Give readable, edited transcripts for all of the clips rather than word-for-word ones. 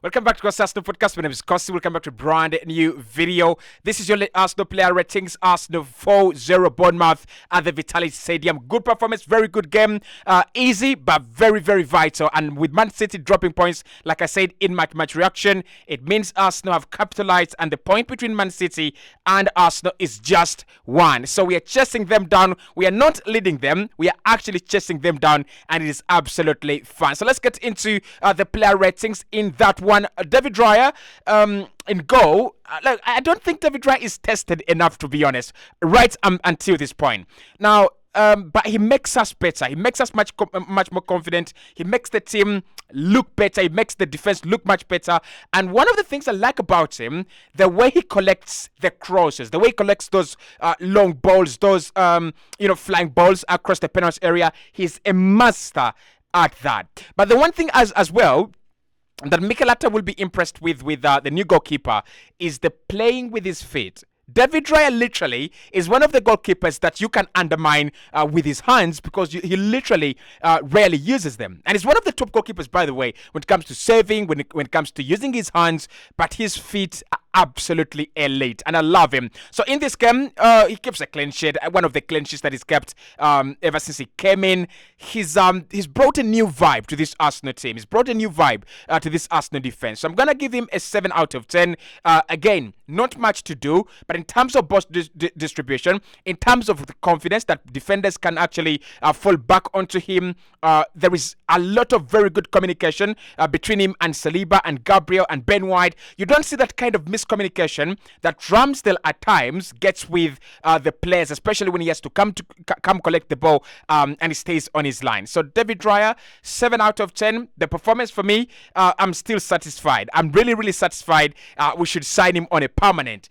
Welcome back to Cossy Arsenal Podcast. My name is Cossy. Welcome back to a brand new video. This is your Arsenal player ratings. Arsenal 4-0 Bournemouth at the Vitality Stadium. Good performance, very good game. Easy, but very, very vital. And with Man City dropping points, like I said in my match reaction, it means Arsenal have capitalized, and the point between Man City and Arsenal is just one. So we are chasing them down. We are not leading them. We are actually chasing them down, and it is absolutely fun. So let's get into the player ratings in that one. David Raya in goal. Look, I don't think David Raya is tested enough, to be honest, right until this point. Now, but he makes us better. He makes us much more confident. He makes the team look better. He makes the defense look much better. And one of the things I like about him, the way he collects the crosses, the way he collects those long balls, those flying balls across the penalty area. He's a master at that. But the one thing as well that Mikel Arteta will be impressed with the new goalkeeper is the playing with his feet. David Raya literally is one of the goalkeepers that you can undermine with his hands because he literally rarely uses them. And he's one of the top goalkeepers, by the way, when it comes to saving, when it comes to using his hands, but his feet are absolutely elite, and I love him. So in this game, he keeps a clean sheet, one of the clean sheets that he's kept ever since he came in. He's brought a new vibe to this Arsenal team. He's brought a new vibe to this Arsenal defense. So I'm gonna give him a 7 out of 10. Again, not much to do, but in terms of ball distribution, in terms of the confidence that defenders can actually fall back onto him, there is a lot of very good communication between him and Saliba and Gabriel and Ben White. You don't see that kind of miscommunication that Ramsdale at times gets with the players, especially when he has to come collect the ball and he stays on his line. So David Raya, 7 out of 10. The performance for me, I'm still satisfied. I'm really, really satisfied. We should sign him on a permanent.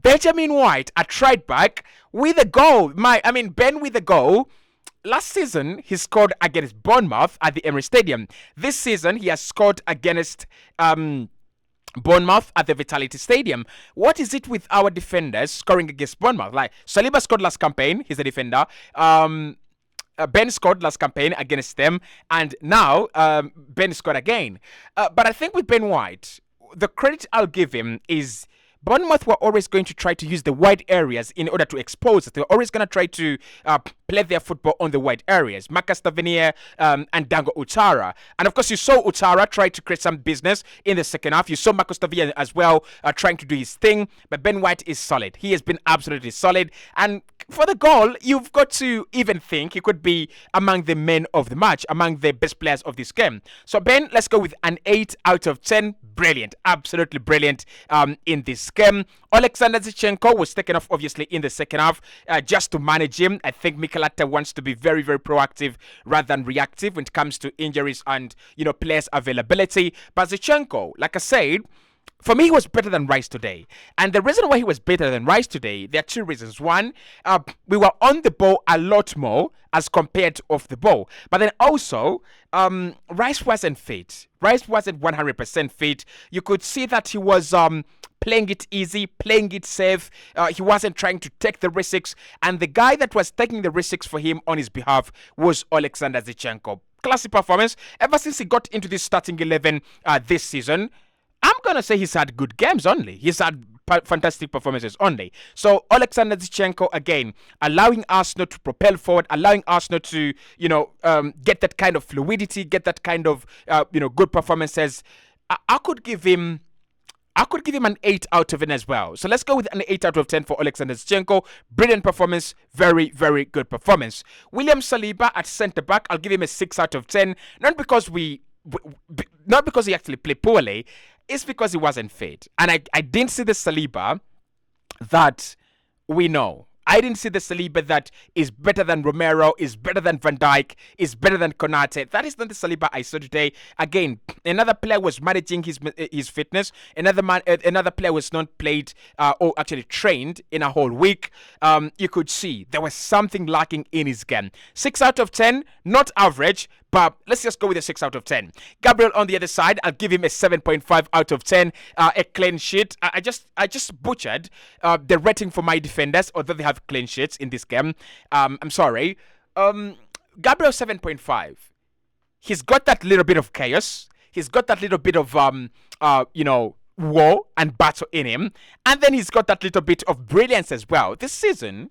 Benjamin White, a tried back with a goal. Ben with a goal. Last season, he scored against Bournemouth at the Emirates Stadium. This season, he has scored against Bournemouth at the Vitality Stadium. What is it with our defenders scoring against Bournemouth? Like, Saliba scored last campaign. He's a defender. Ben scored last campaign against them. And now, Ben scored again. But I think with Ben White, the credit I'll give him is Bournemouth were always going to try to use the wide areas in order to expose it. They're always going to try to play their football on the wide areas. Marcus Tavernier and Dango Ouattara. And of course, you saw Ouattara try to create some business in the second half. You saw Marcus Tavernier as well trying to do his thing. But Ben White is solid. He has been absolutely solid. And for the goal, you've got to even think he could be among the men of the match, among the best players of this game. So Ben, let's go with an 8 out of 10. Brilliant. Absolutely brilliant in this game. Alexander Zinchenko was taken off, obviously, in the second half just to manage him. I think Mikel Arteta wants to be very, very proactive rather than reactive when it comes to injuries and, players' availability. But Zinchenko, like I said, for me, he was better than Rice today. And the reason why he was better than Rice today, there are two reasons. One, we were on the ball a lot more as compared to off the ball. But then also, Rice wasn't fit. Rice wasn't 100% fit. You could see that he was playing it easy, playing it safe. He wasn't trying to take the risks. And the guy that was taking the risks for him on his behalf was Alexander Zinchenko. Classic performance. Ever since he got into this starting 11 this season, I'm going to say he's had good games only. He's had fantastic performances only. So Alexander Zinchenko, again, allowing Arsenal to propel forward, allowing Arsenal to, get that kind of fluidity, get that kind of, good performances. I could give him an 8 out of 10 as well. So let's go with an 8 out of 10 for Alexander Zinchenko. Brilliant performance. Very, very good performance. William Saliba at centre-back, I'll give him a 6 out of 10. Not because he actually played poorly. It's because he wasn't fit. And I didn't see the Saliba that we know. I didn't see the Saliba that is better than Romero, is better than Van Dijk, is better than Konate. That is not the Saliba I saw today. Again, another player was managing his fitness. Another player was not played or actually trained in a whole week. You could see there was something lacking in his game. 6 out of 10, not average, but let's just go with a 6 out of 10. Gabriel on the other side, I'll give him a 7.5 out of 10. A clean sheet. I just butchered the rating for my defenders, although they have clean sheets in this game. I'm sorry. Gabriel 7.5. He's got that little bit of chaos. He's got that little bit of war and battle in him, and then he's got that little bit of brilliance as well. This season,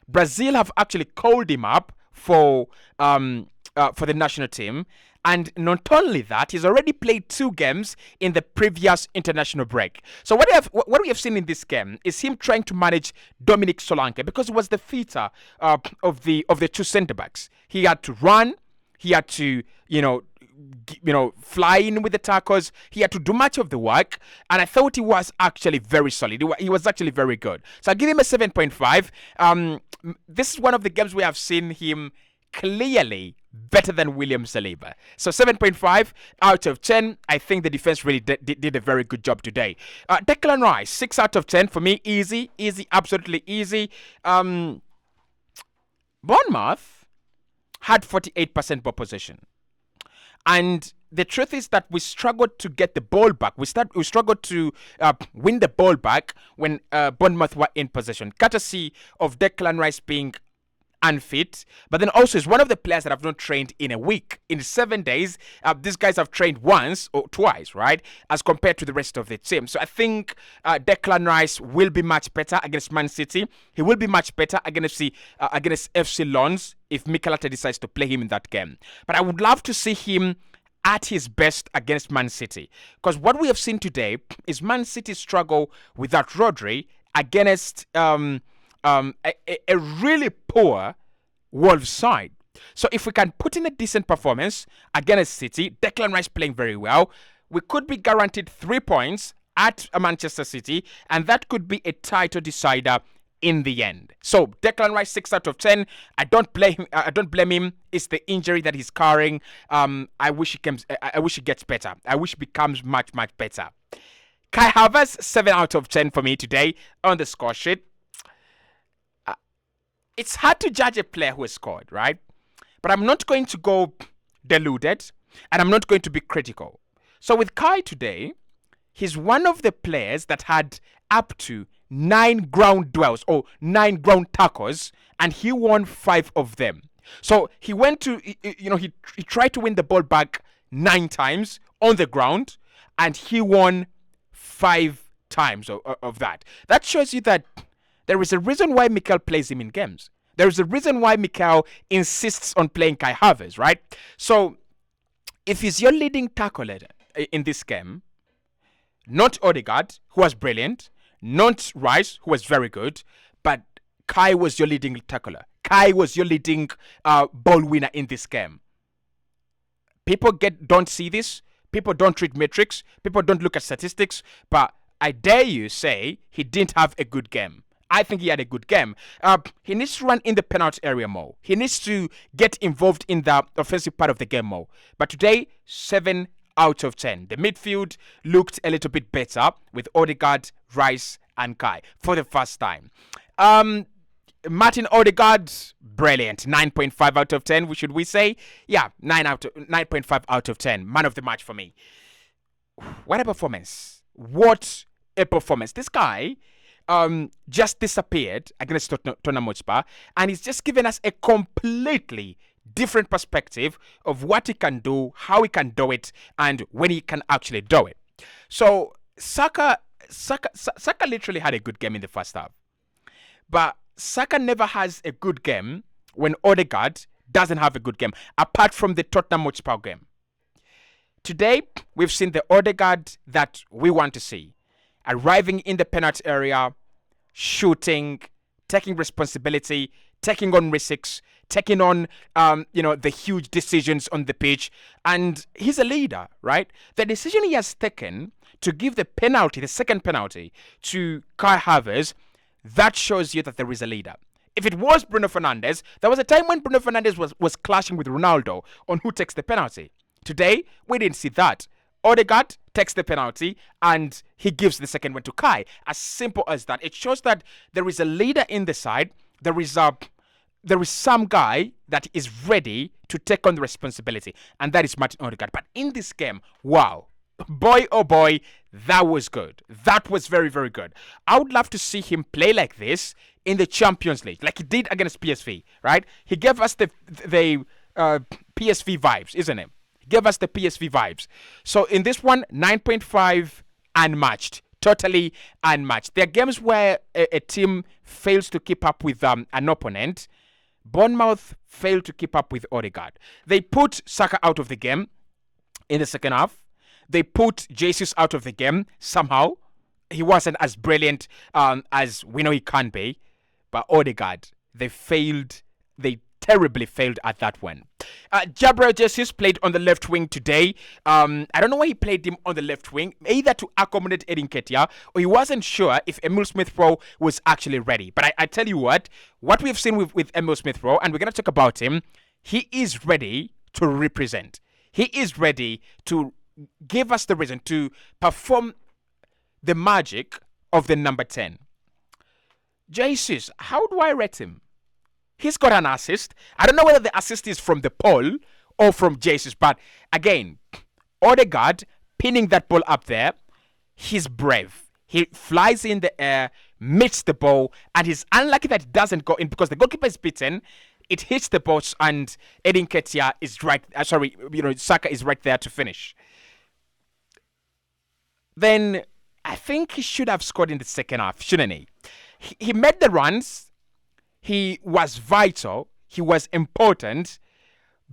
Brazil have actually called him up for the national team. And not only that, he's already played 2 games in the previous international break. So what we have seen in this game is him trying to manage Dominic Solanke, because he was the fitter of the 2 centre backs. He had to run, he had to fly in with the tackles. He had to do much of the work, and I thought he was actually very solid. He was actually very good. So I give him a 7.5. This is one of the games we have seen him clearly better than William Saliba. So 7.5 out of 10. I think the defense really did a very good job today. Declan Rice, 6 out of 10 for me. Easy, absolutely easy. Bournemouth had 48% ball possession. And the truth is that we struggled to get the ball back. We struggled to win the ball back when Bournemouth were in possession, courtesy of Declan Rice being unfit, but then also is one of the players that have not trained in a week. In 7 days, these guys have trained once or twice, right, as compared to the rest of the team. So I think Declan Rice will be much better against Man City. He will be much better against FC Lons if Mikel Arteta decides to play him in that game. But I would love to see him at his best against Man City, because what we have seen today is Man City struggle without Rodri against a really poor Wolves side. So if we can put in a decent performance against City, Declan Rice playing very well, we could be guaranteed 3 points at Manchester City, and that could be a title decider in the end. So Declan Rice, 6 out of 10. I don't blame him. It's the injury that he's carrying. I wish he gets better. I wish he becomes much better. Kai Havertz, 7 out of 10 for me today on the score sheet. It's hard to judge a player who has scored, right? But I'm not going to go deluded, and I'm not going to be critical. So with Kai today, he's one of the players that had up to 9 ground duels or 9 ground tackles, and he won 5 of them. So he went to, he tried to win the ball back 9 times on the ground, and he won 5 times of that. That shows you that there is a reason why Mikel plays him in games. There is a reason why Mikel insists on playing Kai Havertz, right? So, if he's your leading tackler in this game, not ODEGAARD, who was brilliant, not Rice, who was very good, but Kai was your leading tackler. Kai was your leading ball winner in this game. People don't see this. People don't read metrics. People don't look at statistics. But I dare you say he didn't have a good game. I think he had a good game. He needs to run in the penalty area more. He needs to get involved in the offensive part of the game more. But today, 7 out of 10. The midfield looked a little bit better with ODEGAARD, Rice, and Kai for the first time. Martin Odegaard, brilliant. 9.5 out of 10, should we say? Yeah, 9.5 out of 10. Man of the match for me. What a performance. What a performance. This guy just disappeared against Tottenham Hotspur, and he's just given us a completely different perspective of what he can do, how he can do it, and when he can actually do it. So Saka literally had a good game in the first half, but Saka never has a good game when Odegaard doesn't have a good game, apart from the Tottenham Hotspur game. Today, we've seen the Odegaard that we want to see. Arriving in the penalty area, shooting, taking responsibility, taking on risks, taking on, the huge decisions on the pitch. And he's a leader, right? The decision he has taken to give the penalty, the second penalty, to Kai Havertz, that shows you that there is a leader. If it was Bruno Fernandes, there was a time when Bruno Fernandes was clashing with Ronaldo on who takes the penalty. Today, we didn't see that. Odegaard takes the penalty and he gives the second one to Kai. As simple as that. It shows that there is a leader in the side. There is some guy that is ready to take on the responsibility, and that is Martin Odegaard. But in this game, wow. Boy, oh boy, that was good. That was very, very good. I would love to see him play like this in the Champions League, like he did against PSV, right? He gave us the PSV vibes, isn't it? Gave us the PSV vibes. So in this one, 9.5 unmatched. Totally unmatched. There are games where a team fails to keep up with an opponent. Bournemouth failed to keep up with ODEGAARD. They put Saka out of the game in the second half. They put Jesus out of the game somehow. He wasn't as brilliant as we know he can be. But ODEGAARD, they terribly failed at that one. Gabriel Jesus played on the left wing today. I don't know why he played him on the left wing, either to accommodate Eddie Nketiah, or he wasn't sure if Emile Smith-Rowe was actually ready. But I tell you what we've seen with Emile Smith-Rowe, and we're going to talk about him, he is ready to represent. He is ready to give us the reason to perform the magic of the number 10. Jesus, how do I rate him? He's got an assist. I don't know whether the assist is from the Paul or from Jesus, but again, ODEGAARD pinning that ball up there, he's brave. He flies in the air, meets the ball, and he's unlucky that it doesn't go in because the goalkeeper is beaten. It hits the post, and Eddie Nketiah is Saka is right there to finish. Then I think he should have scored in the second half, shouldn't he? He made the runs. He was vital. He was important.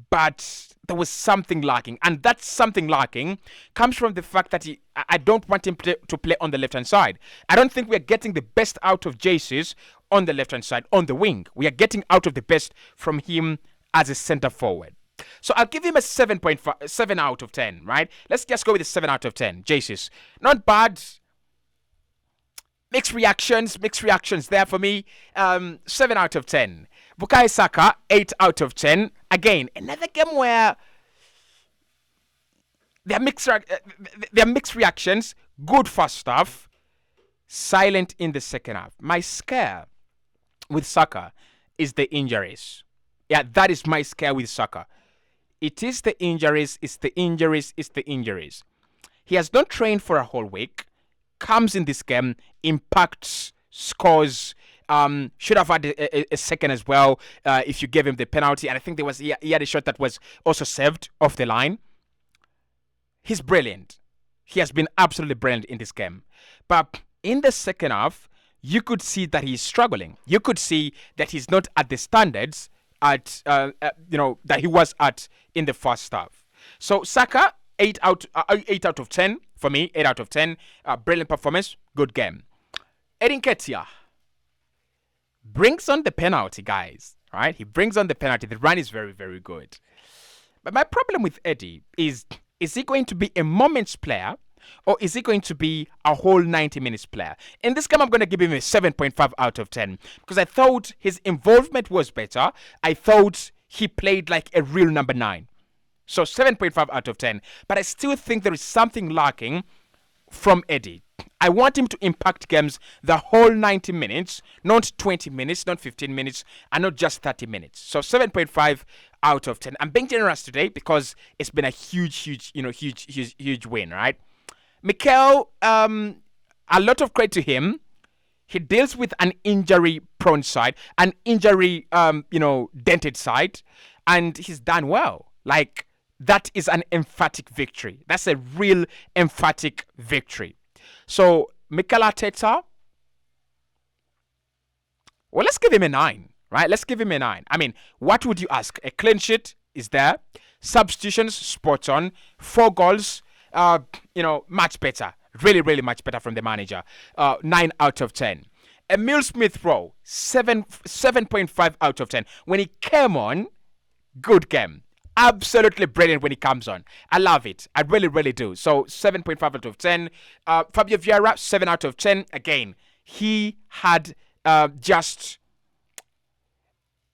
But there was something lacking. And that something lacking comes from the fact that I don't want him to play on the left-hand side. I don't think we're getting the best out of Jesus on the left-hand side, on the wing. We are getting out of the best from him as a centre forward. So I'll give him a 7.5, 7 out of 10, right? Let's just go with a 7 out of 10. Jesus, not bad. Mixed reactions there for me. 7 out of 10. Bukayo Saka, 8 out of 10. Again, another game where there are mixed reactions. Good first half, silent in the second half. My scare with Saka is the injuries. Yeah, that is my scare with Saka. It is the injuries, it's the injuries. He has not trained for a whole week. Comes in this game, impacts, scores. Should have had a second as well if you gave him the penalty. And I think he had a shot that was also saved off the line. He's brilliant. He has been absolutely brilliant in this game. But in the second half, you could see that he's struggling. You could see that he's not at the standards that he was at in the first half. So Saka, 8 out of 10 for me. 8 out of 10. Brilliant performance. Good game. Eddie Nketiah brings on the penalty, guys. Right? He brings on the penalty. The run is very, very good. But my problem with Eddie is he going to be a moments player or is he going to be a whole 90 minutes player? In this game, I'm going to give him a 7.5 out of 10 because I thought his involvement was better. I thought he played like a real number 9. So 7.5 out of 10. But I still think there is something lacking from Eddie. I want him to impact games the whole 90 minutes, not 20 minutes, not 15 minutes, and not just 30 minutes. So 7.5 out of 10. I'm being generous today because it's been a huge win, right? Mikel, a lot of credit to him. He deals with an injury-prone side, an injury, dented side, and he's done well. Like, that is an emphatic victory. That's a real emphatic victory. So, Mikel Arteta, well, let's give him a 9, right? Let's give him a 9. I mean, what would you ask? A clean sheet is there. Substitutions, spot on. 4 goals, much better. Really much better from the manager. 9 out of 10. Emile Smith-Rowe, 7.5 out of 10. When he came on, good game. Absolutely brilliant when he comes on. I love it. I really do. So 7.5 out of 10. Fabio Vieira, 7 out of 10. Again, he had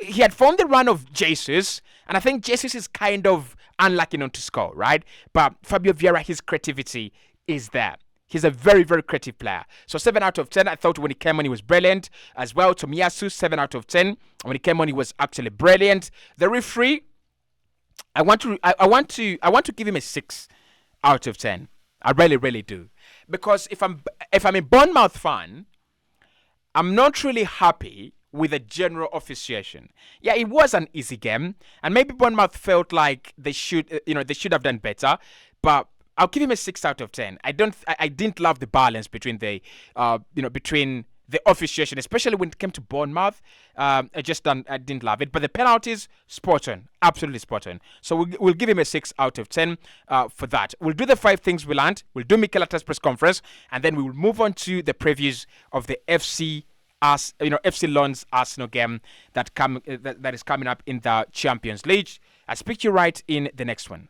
he had found the run of Jesus, and I think Jesus is kind of unlucky not to score, right? But Fabio Vieira, his creativity is there. He's a very creative player. So 7 out of 10. I thought when he came on, he was brilliant as well. Tomiyasu, 7 out of 10. When he came on, he was actually brilliant. The referee, I want to give him a 6 out of 10. I really do. Because if I'm a Bournemouth fan, I'm not really happy with the general officiation. Yeah, it was an easy game, and maybe Bournemouth felt like they should, they should have done better. But I'll give him a 6 out of 10. I didn't love the balance between between the officiation, especially when it came to Bournemouth. I didn't love it. But the penalties, spot on, absolutely spot on. So we'll give him a 6 out of 10 for that. We'll do the 5 things we learned. We'll do Mikel Arteta's press conference, and then we will move on to the previews of the FC London's Arsenal game that is coming up in the Champions League. I'll speak to you right in the next one.